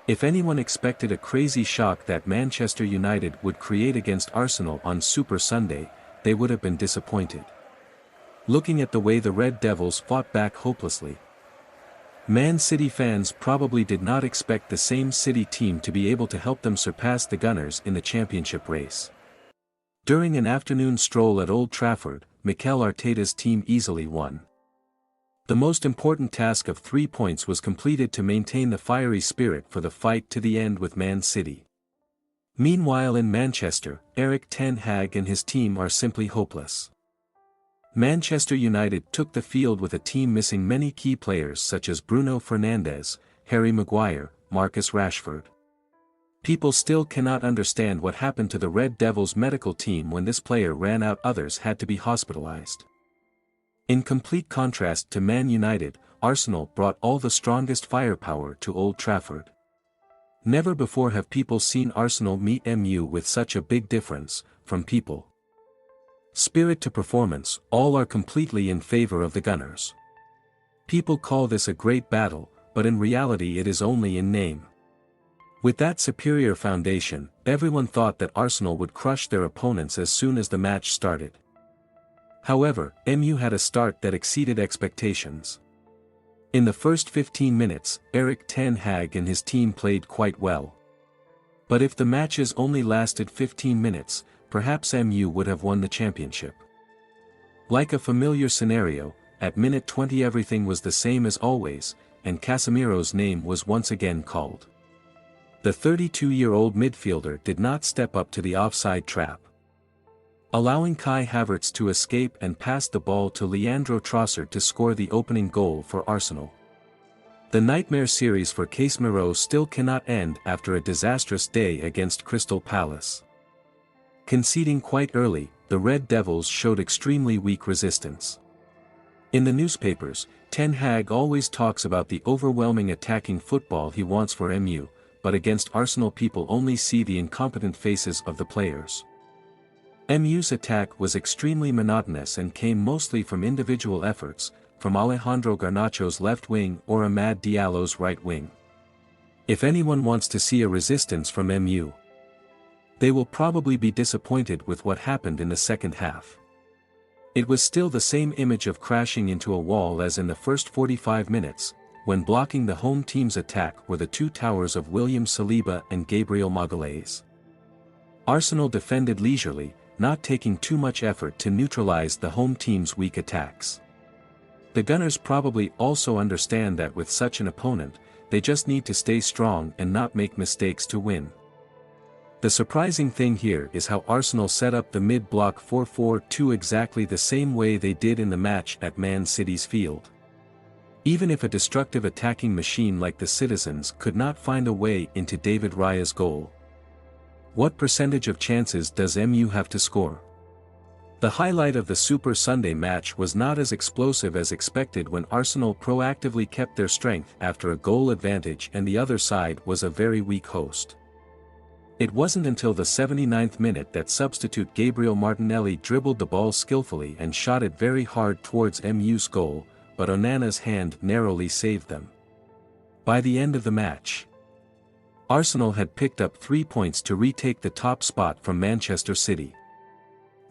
If anyone expected a crazy shock that Manchester United would create against Arsenal on Super Sunday, they would have been disappointed. Looking at the way the Red Devils fought back hopelessly, Man City fans probably did not expect the same City team to be able to help them surpass the Gunners in the championship race. During an afternoon stroll at Old Trafford, Mikel Arteta's team easily won. The most important task of 3 points was completed to maintain the fiery spirit for the fight to the end with Man City. Meanwhile in Manchester, Erik ten Hag and his team are simply hopeless. Manchester United took the field with a team missing many key players such as Bruno Fernandes, Harry Maguire, Marcus Rashford. People still cannot understand what happened to the Red Devils medical team when this player ran out, others had to be hospitalized. In complete contrast to Man United, Arsenal brought all the strongest firepower to Old Trafford. Never before have people seen Arsenal meet MU with such a big difference, from people. Spirit to performance, all are completely in favor of the Gunners. People call this a great battle, but in reality it is only in name. With that superior foundation, everyone thought that Arsenal would crush their opponents as soon as the match started. However, MU had a start that exceeded expectations. In the first 15 minutes, Erik ten Hag and his team played quite well. But if the matches only lasted 15 minutes, perhaps MU would have won the championship. Like a familiar scenario, at minute 20 everything was the same as always, and Casemiro's name was once again called. The 32-year-old midfielder did not step up to the offside trap, allowing Kai Havertz to escape and pass the ball to Leandro Trossard to score the opening goal for Arsenal. The nightmare series for Casemiro still cannot end after a disastrous day against Crystal Palace. Conceding quite early, the Red Devils showed extremely weak resistance. In the newspapers, Ten Hag always talks about the overwhelming attacking football he wants for MU, but against Arsenal people only see the incompetent faces of the players. MU's attack was extremely monotonous and came mostly from individual efforts, from Alejandro Garnacho's left wing or Amad Diallo's right wing. If anyone wants to see a resistance from MU, they will probably be disappointed with what happened in the second half. It was still the same image of crashing into a wall as in the first 45 minutes, when blocking the home team's attack were the two towers of William Saliba and Gabriel Magalhaes. Arsenal defended leisurely, not taking too much effort to neutralize the home team's weak attacks. The Gunners probably also understand that with such an opponent, they just need to stay strong and not make mistakes to win. The surprising thing here is how Arsenal set up the mid-block 4-4-2 exactly the same way they did in the match at Man City's field. Even if a destructive attacking machine like the Citizens could not find a way into David Raya's goal, what percentage of chances does MU have to score? The highlight of the Super Sunday match was not as explosive as expected when Arsenal proactively kept their strength after a goal advantage and the other side was a very weak host. It wasn't until the 79th minute that substitute Gabriel Martinelli dribbled the ball skillfully and shot it very hard towards MU's goal, but Onana's hand narrowly saved them. By the end of the match, Arsenal had picked up 3 points to retake the top spot from Manchester City.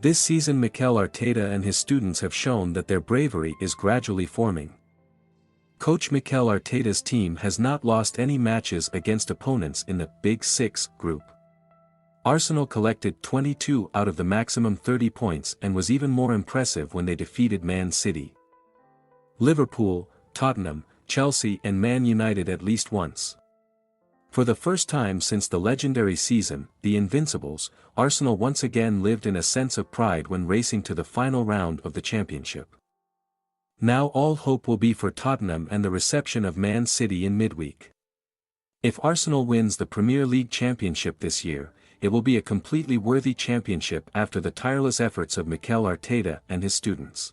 This season Mikel Arteta and his students have shown that their bravery is gradually forming. Coach Mikel Arteta's team has not lost any matches against opponents in the Big Six group. Arsenal collected 22 out of the maximum 30 points and was even more impressive when they defeated Man City, Liverpool, Tottenham, Chelsea and Man United at least once. For the first time since the legendary season, the Invincibles, Arsenal once again lived in a sense of pride when racing to the final round of the championship. Now all hope will be for Tottenham and the reception of Man City in midweek. If Arsenal wins the Premier League championship this year, it will be a completely worthy championship after the tireless efforts of Mikel Arteta and his students.